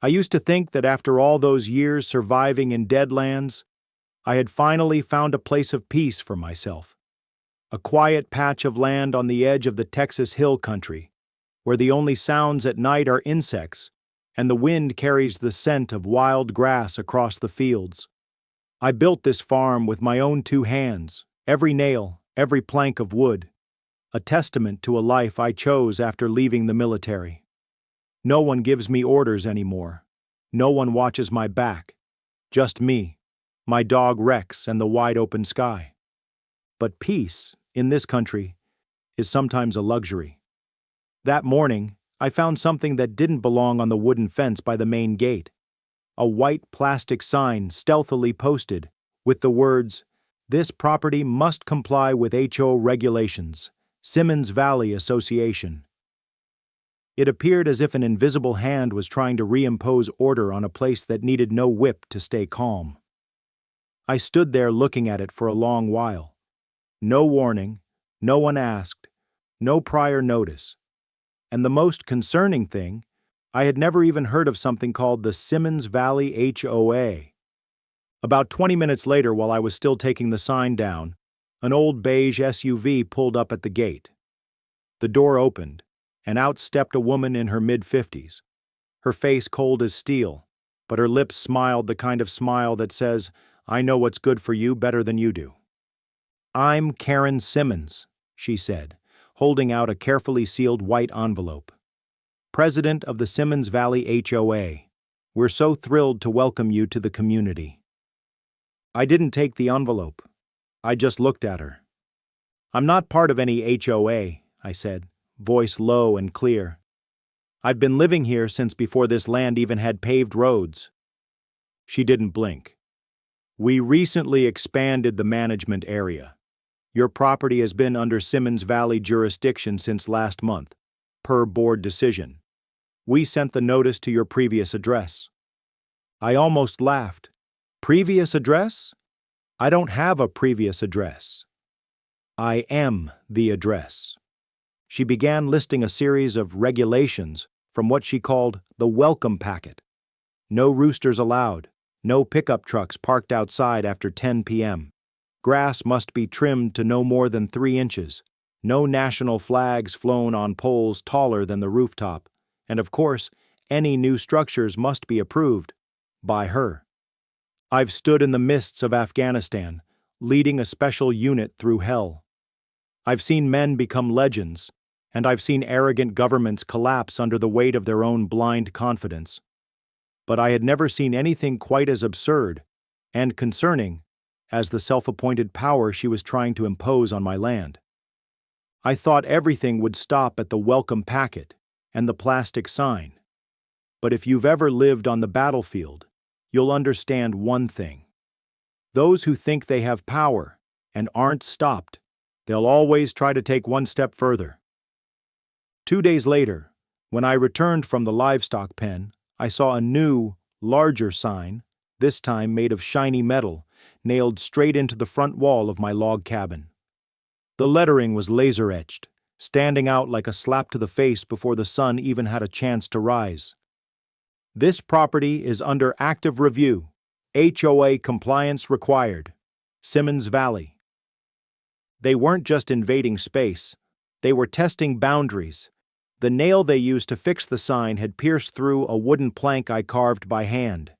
I used to think that after all those years surviving in dead lands, I had finally found a place of peace for myself. A quiet patch of land on the edge of the Texas hill country, where the only sounds at night are insects, and the wind carries the scent of wild grass across the fields. I built this farm with my own 2 hands, every nail, every plank of wood, a testament to a life I chose after leaving the military. No one gives me orders anymore. No one watches my back. Just me, my dog Rex, and the wide-open sky. But peace, in this country, is sometimes a luxury. That morning, I found something that didn't belong on the wooden fence by the main gate. A white plastic sign stealthily posted with the words, "This property must comply with HOA regulations, Simmons Valley Association." It appeared as if an invisible hand was trying to reimpose order on a place that needed no whip to stay calm. I stood there looking at it for a long while. No warning, no one asked, no prior notice. And the most concerning thing, I had never even heard of something called the Simmons Valley HOA. About 20 minutes later, while I was still taking the sign down, an old beige SUV pulled up at the gate. The door opened, and out stepped a woman in her mid-50s. Her face cold as steel, but her lips smiled the kind of smile that says, "I know what's good for you better than you do." "I'm Karen Simmons," she said, holding out a carefully sealed white envelope. "President of the Simmons Valley HOA. We're so thrilled to welcome you to the community." I didn't take the envelope. I just looked at her. "I'm not part of any HOA," I said, voice low and clear. "I've been living here since before this land even had paved roads." She didn't blink. "We recently expanded the management area. Your property has been under Simmons Valley jurisdiction since last month, per board decision. We sent the notice to your previous address." I almost laughed. "Previous address? I don't have a previous address. I am the address." She began listing a series of regulations from what she called the welcome packet. No roosters allowed, no pickup trucks parked outside after 10 p.m. Grass must be trimmed to no more than 3 inches, no national flags flown on poles taller than the rooftop, and of course, any new structures must be approved by her. I've stood in the mists of Afghanistan, leading a special unit through hell. I've seen men become legends, and I've seen arrogant governments collapse under the weight of their own blind confidence. But I had never seen anything quite as absurd and concerning as the self-appointed power she was trying to impose on my land. I thought everything would stop at the welcome packet and the plastic sign. But if you've ever lived on the battlefield, you'll understand one thing. Those who think they have power and aren't stopped, they'll always try to take one step further. 2 days later, when I returned from the livestock pen, I saw a new, larger sign, this time made of shiny metal, nailed straight into the front wall of my log cabin. The lettering was laser-etched, standing out like a slap to the face before the sun even had a chance to rise. "This property is under active review. HOA compliance required. Simmons Valley." They weren't just invading space, they were testing boundaries. The nail they used to fix the sign had pierced through a wooden plank I carved by hand.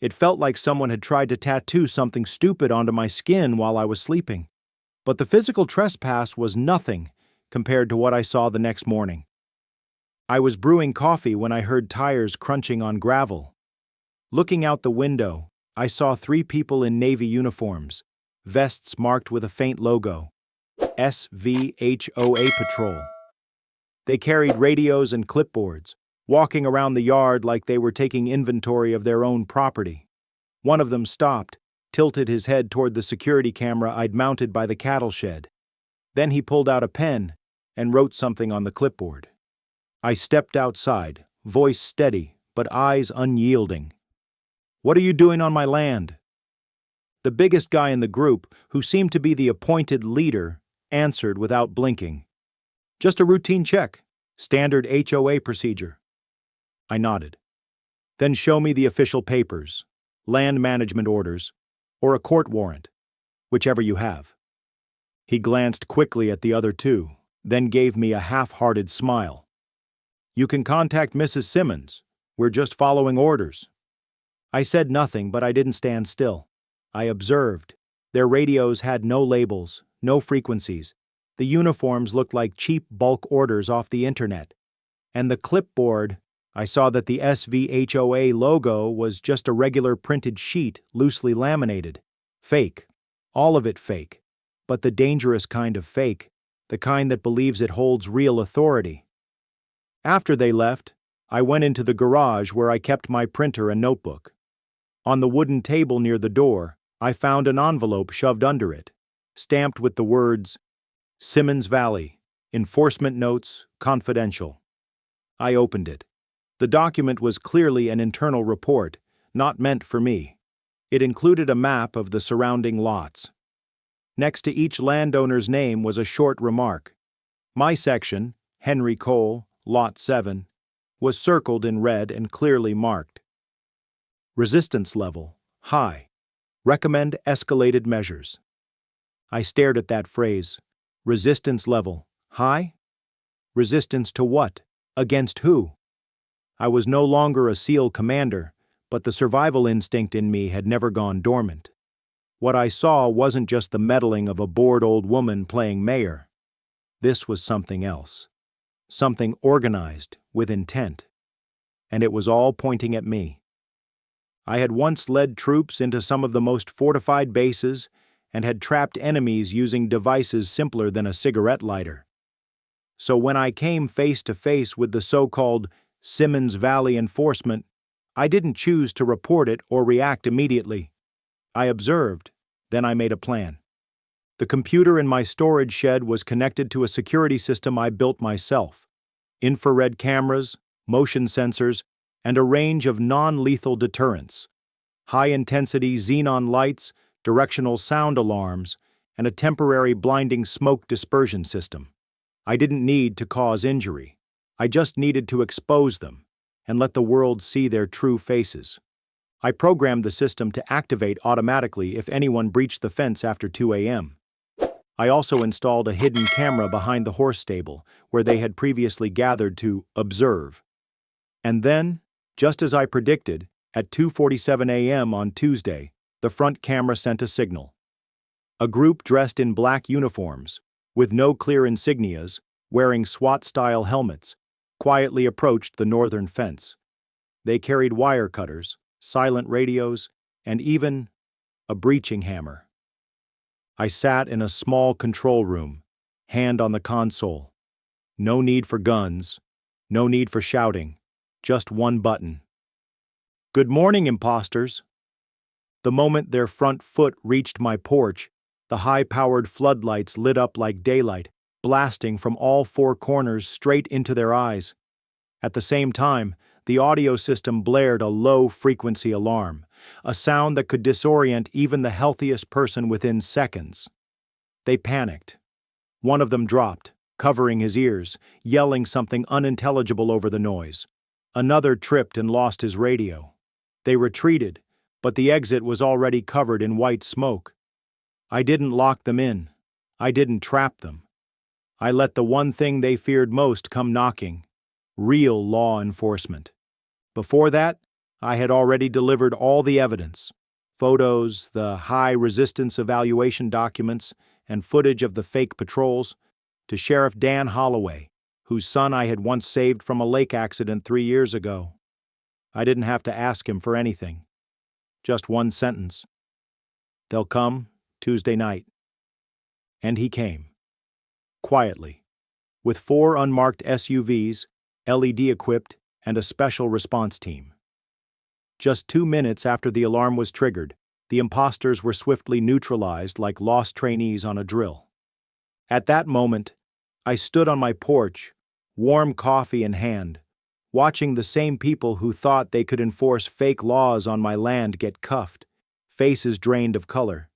It felt like someone had tried to tattoo something stupid onto my skin while I was sleeping. But the physical trespass was nothing compared to what I saw the next morning. I was brewing coffee when I heard tires crunching on gravel. Looking out the window, I saw 3 people in Navy uniforms, vests marked with a faint logo, SVHOA Patrol. They carried radios and clipboards, walking around the yard like they were taking inventory of their own property. One of them stopped, tilted his head toward the security camera I'd mounted by the cattle shed. Then he pulled out a pen and wrote something on the clipboard. I stepped outside, voice steady, but eyes unyielding. "What are you doing on my land?" The biggest guy in the group, who seemed to be the appointed leader, answered without blinking. "Just a routine check. Standard HOA procedure." I nodded. Then show me the official papers, land management orders, or a court warrant, whichever you have." He glanced quickly at the other two, then gave me a half-hearted smile. "You can contact Mrs. Simmons. We're just following orders." I said nothing, but I didn't stand still. I observed. Their radios had no labels, no frequencies. The uniforms looked like cheap bulk orders off the internet. And the clipboard, I saw that the SVHOA logo was just a regular printed sheet, loosely laminated. Fake. All of it fake. But the dangerous kind of fake, the kind that believes it holds real authority. After they left, I went into the garage where I kept my printer and notebook. On the wooden table near the door, I found an envelope shoved under it, stamped with the words, "Simmons Valley, Enforcement Notes, Confidential." I opened it. The document was clearly an internal report, not meant for me. It included a map of the surrounding lots. Next to each landowner's name was a short remark. My section, Henry Cole, Lot 7, was circled in red and clearly marked. Resistance level, high. Recommend escalated measures. I stared at that phrase. Resistance level, high? Resistance to what? Against who? I was no longer a SEAL commander, but the survival instinct in me had never gone dormant. What I saw wasn't just the meddling of a bored old woman playing mayor. This was something else. Something organized, with intent. And it was all pointing at me. I had once led troops into some of the most fortified bases and had trapped enemies using devices simpler than a cigarette lighter. So when I came face to face with the so-called Simmons Valley enforcement, I didn't choose to report it or react immediately. I observed, then I made a plan. The computer in my storage shed was connected to a security system I built myself. Infrared cameras, motion sensors, and a range of non-lethal deterrents. High-intensity xenon lights, directional sound alarms, and a temporary blinding smoke dispersion system. I didn't need to cause injury. I just needed to expose them and let the world see their true faces. I programmed the system to activate automatically if anyone breached the fence after 2 a.m. I also installed a hidden camera behind the horse stable, where they had previously gathered to observe. And then, just as I predicted, at 2:47 a.m. on Tuesday, the front camera sent a signal. A group dressed in black uniforms, with no clear insignias, wearing SWAT-style helmets, quietly approached the northern fence. They carried wire cutters, silent radios, and even a breaching hammer. I sat in a small control room, hand on the console. No need for guns, no need for shouting, just one button. "Good morning, imposters." The moment their front foot reached my porch, the high-powered floodlights lit up like daylight, blasting from all four corners straight into their eyes. At the same time, the audio system blared a low-frequency alarm, a sound that could disorient even the healthiest person within seconds. They panicked. One of them dropped, covering his ears, yelling something unintelligible over the noise. Another tripped and lost his radio. They retreated, but the exit was already covered in white smoke. I didn't lock them in. I didn't trap them. I let the one thing they feared most come knocking: real law enforcement. Before that, I had already delivered all the evidence: photos, the high-resistance evaluation documents, and footage of the fake patrols, to Sheriff Dan Holloway, whose son I had once saved from a lake accident 3 years ago. I didn't have to ask him for anything. Just one sentence: "They'll come Tuesday night." And he came. Quietly, with 4 unmarked SUVs, LED-equipped, and a special response team. Just 2 minutes after the alarm was triggered, the imposters were swiftly neutralized like lost trainees on a drill. At that moment, I stood on my porch, warm coffee in hand, watching the same people who thought they could enforce fake laws on my land get cuffed, faces drained of color.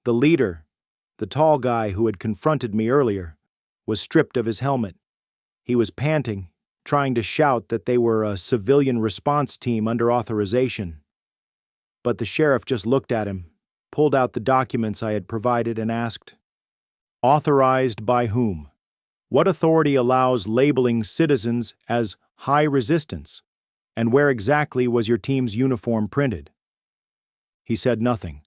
The leader, the tall guy who had confronted me earlier, was stripped of his helmet. He was panting, trying to shout that they were a civilian response team under authorization. But the sheriff just looked at him, pulled out the documents I had provided, and asked, "Authorized by whom? What authority allows labeling citizens as high resistance? And where exactly was your team's uniform printed?" He said nothing.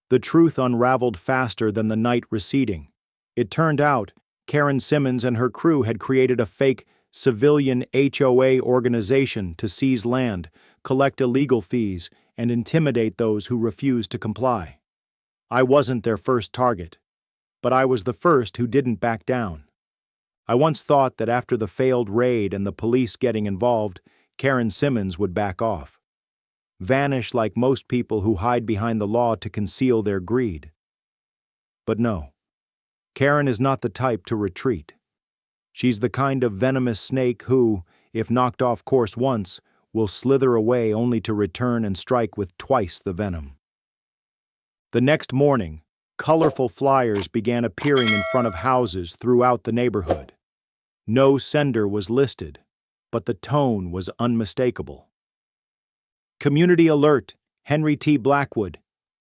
The truth unraveled faster than the night receding. It turned out Karen Simmons and her crew had created a fake civilian HOA organization to seize land, collect illegal fees, and intimidate those who refused to comply. I wasn't their first target, but I was the first who didn't back down. I once thought that after the failed raid and the police getting involved, Karen Simmons would back off, vanish like most people who hide behind the law to conceal their greed. But no, Karen is not the type to retreat. She's the kind of venomous snake who, if knocked off course once, will slither away only to return and strike with twice the venom. The next morning, colorful flyers began appearing in front of houses throughout the neighborhood. No sender was listed, but the tone was unmistakable. Community alert, Henry T. Blackwood.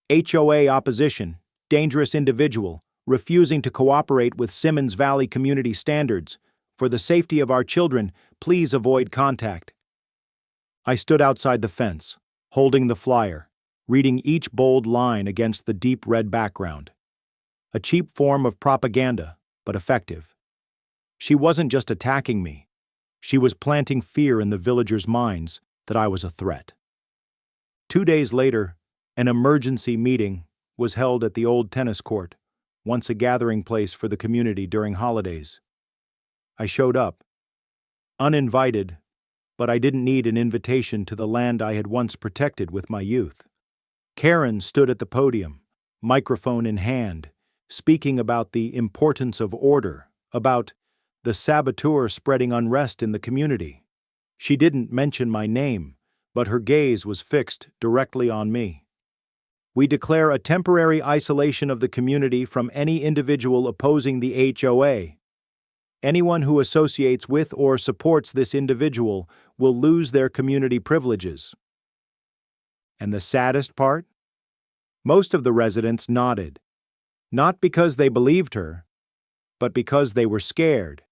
HOA opposition, dangerous individual, refusing to cooperate with Simmons Valley community standards. For the safety of our children, please avoid contact. I stood outside the fence, holding the flyer, reading each bold line against the deep red background. A cheap form of propaganda, but effective. She wasn't just attacking me. She was planting fear in the villagers' minds that I was a threat. 2 days later, an emergency meeting was held at the old tennis court, once a gathering place for the community during holidays. I showed up, uninvited, but I didn't need an invitation to the land I had once protected with my youth. Karen stood at the podium, microphone in hand, speaking about the importance of order, about the saboteur spreading unrest in the community. She didn't mention my name, but her gaze was fixed directly on me. We declare a temporary isolation of the community from any individual opposing the HOA. Anyone who associates with or supports this individual will lose their community privileges. And the saddest part? Most of the residents nodded, not because they believed her, but because they were scared.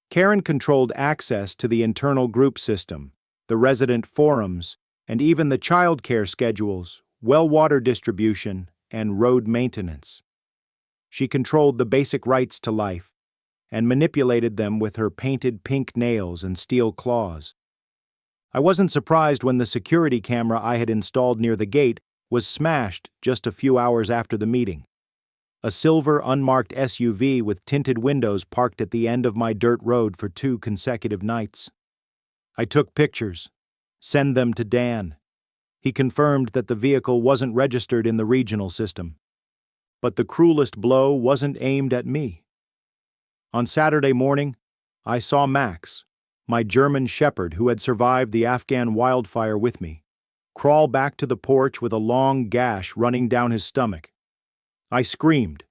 Karen controlled access to the internal group system, the resident forums, and even the child care schedules, well water distribution, and road maintenance. She controlled the basic rights to life and manipulated them with her painted pink nails and steel claws. I wasn't surprised when the security camera I had installed near the gate was smashed just a few hours after the meeting. A silver unmarked SUV with tinted windows parked at the end of my dirt road for 2 consecutive nights. I took pictures, sent them to Dan. He confirmed that the vehicle wasn't registered in the regional system. But the cruelest blow wasn't aimed at me. On Saturday morning, I saw Max, my German shepherd who had survived the Afghan wildfire with me, crawl back to the porch with a long gash running down his stomach. I screamed.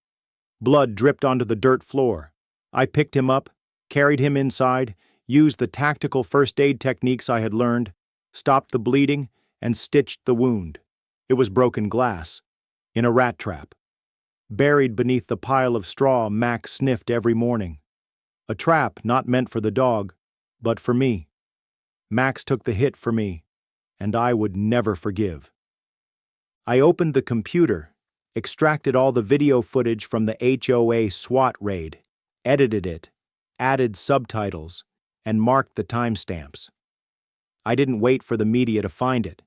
Blood dripped onto the dirt floor. I picked him up, carried him inside, used the tactical first aid techniques I had learned, stopped the bleeding, and stitched the wound. It was broken glass, in a rat trap. Buried beneath the pile of straw Max sniffed every morning. A trap not meant for the dog, but for me. Max took the hit for me, and I would never forgive. I opened the computer, extracted all the video footage from the HOA SWAT raid, edited it, added subtitles, and marked the timestamps. I didn't wait for the media to find it.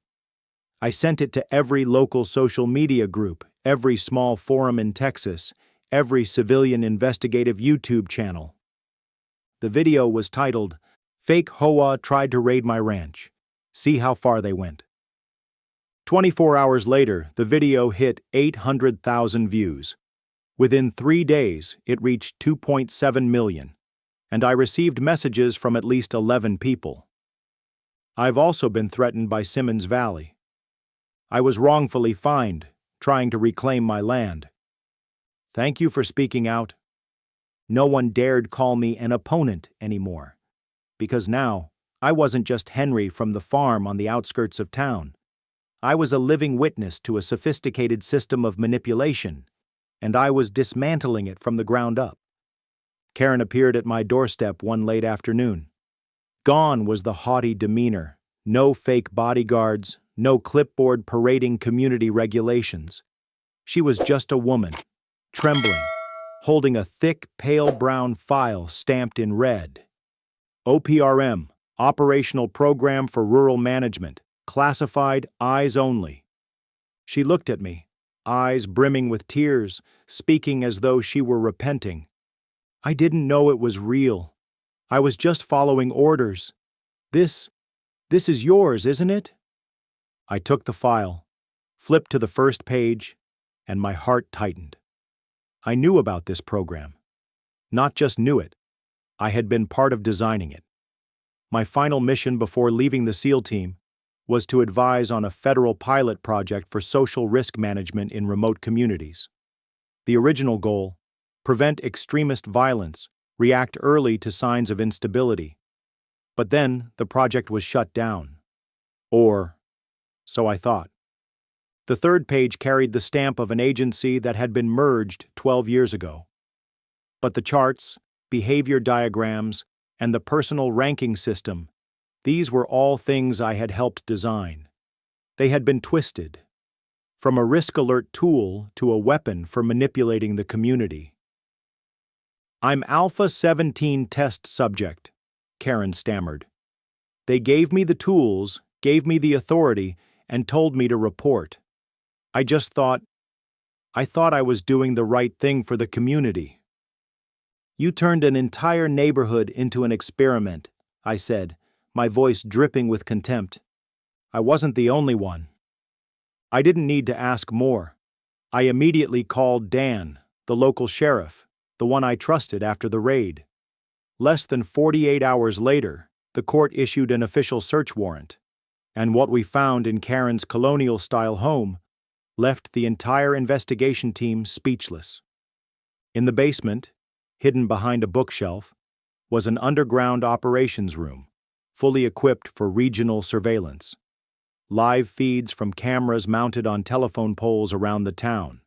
I sent it to every local social media group, every small forum in Texas, every civilian investigative YouTube channel. The video was titled, "Fake HOA Tried to Raid My Ranch. See how far they went." 24 hours later, the video hit 800,000 views. Within 3 days, it reached 2.7 million, and I received messages from at least 11 people. I've also been threatened by Simmons Valley. I was wrongfully fined, trying to reclaim my land. Thank you for speaking out. No one dared call me an opponent anymore. because now I wasn't just Henry from the farm on the outskirts of town. I was a living witness to a sophisticated system of manipulation, and I was dismantling it from the ground up. Karen appeared at my doorstep one late afternoon. Gone was the haughty demeanor, no fake bodyguards, no clipboard parading community regulations. She was just a woman, trembling, holding a thick, pale brown file stamped in red. OPRM, Operational Program for Rural Management, classified eyes only. She looked at me, eyes brimming with tears, speaking as though she were repenting. I didn't know it was real. I was just following orders. This is yours, isn't it? I took the file, flipped to the first page, and my heart tightened. I knew about this program. Not just knew it, I had been part of designing it. My final mission before leaving the SEAL team was to advise on a federal pilot project for social risk management in remote communities. The original goal: prevent extremist violence, react early to signs of instability. But then the project was shut down. Or, so I thought. The third page carried the stamp of an agency that had been merged 12 years ago. But the charts, behavior diagrams, and the personal ranking system, these were all things I had helped design. They had been twisted, from a risk alert tool to a weapon for manipulating the community. "I'm Alpha 17 test subject," Karen stammered. "They gave me the tools, gave me the authority, and told me to report. I thought I was doing the right thing for the community." "You turned an entire neighborhood into an experiment," I said, my voice dripping with contempt. I wasn't the only one. I didn't need to ask more. I immediately called Dan, the local sheriff, the one I trusted after the raid. Less than 48 hours later, the court issued an official search warrant, and what we found in Karen's colonial-style home left the entire investigation team speechless. In the basement, hidden behind a bookshelf, was an underground operations room, fully equipped for regional surveillance. Live feeds from cameras mounted on telephone poles around the town.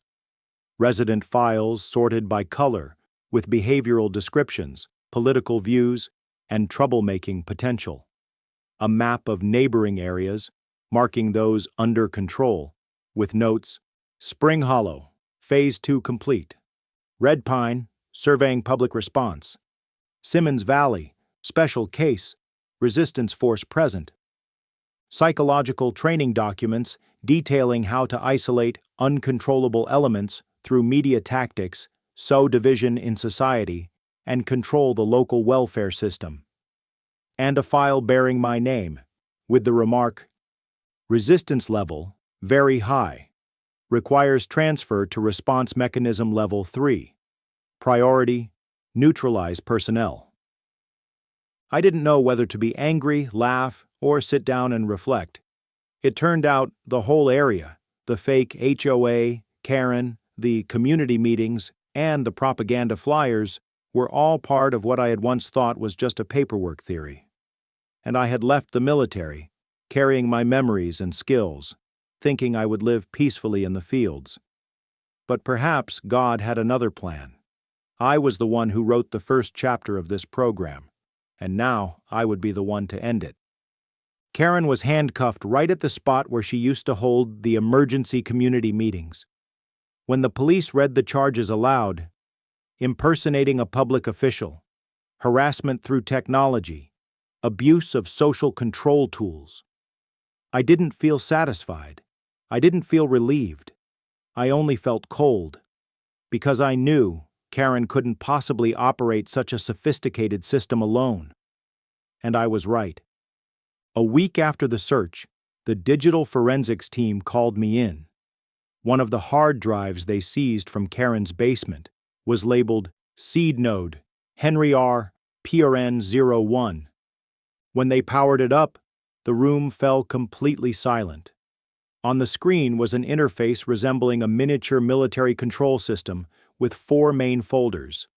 Resident files sorted by color, with behavioral descriptions, political views, and troublemaking potential. A map of neighboring areas, marking those under control, with notes: Spring Hollow, Phase 2 complete. Red Pine, surveying public response. Simmons Valley, special case, resistance force present. Psychological training documents detailing how to isolate uncontrollable elements through media tactics, sow division in society, and control the local welfare system. And a file bearing my name, with the remark, "Resistance level, very high. Requires transfer to response mechanism level 3. Priority, neutralize personnel." I didn't know whether to be angry, laugh, or sit down and reflect. It turned out the whole area, the fake HOA, Karen, the community meetings, and the propaganda flyers, were all part of what I had once thought was just a paperwork theory. And I had left the military, carrying my memories and skills, thinking I would live peacefully in the fields. But perhaps God had another plan. I was the one who wrote the first chapter of this program, and now I would be the one to end it. Karen was handcuffed right at the spot where she used to hold the emergency community meetings. When the police read the charges aloud: impersonating a public official, harassment through technology, abuse of social control tools, I didn't feel satisfied. I didn't feel relieved. I only felt cold, because I knew Karen couldn't possibly operate such a sophisticated system alone. And I was right. A week after the search, the digital forensics team called me in. One of the hard drives they seized from Karen's basement was labeled Seed Node, Henry R. PRN01. When they powered it up, the room fell completely silent. On the screen was an interface resembling a miniature military control system with 4 main folders: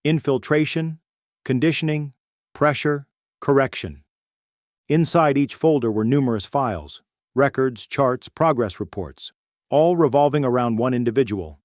infiltration, conditioning, pressure, Correction. Inside each folder were numerous files, records, charts, progress reports, all revolving around one individual,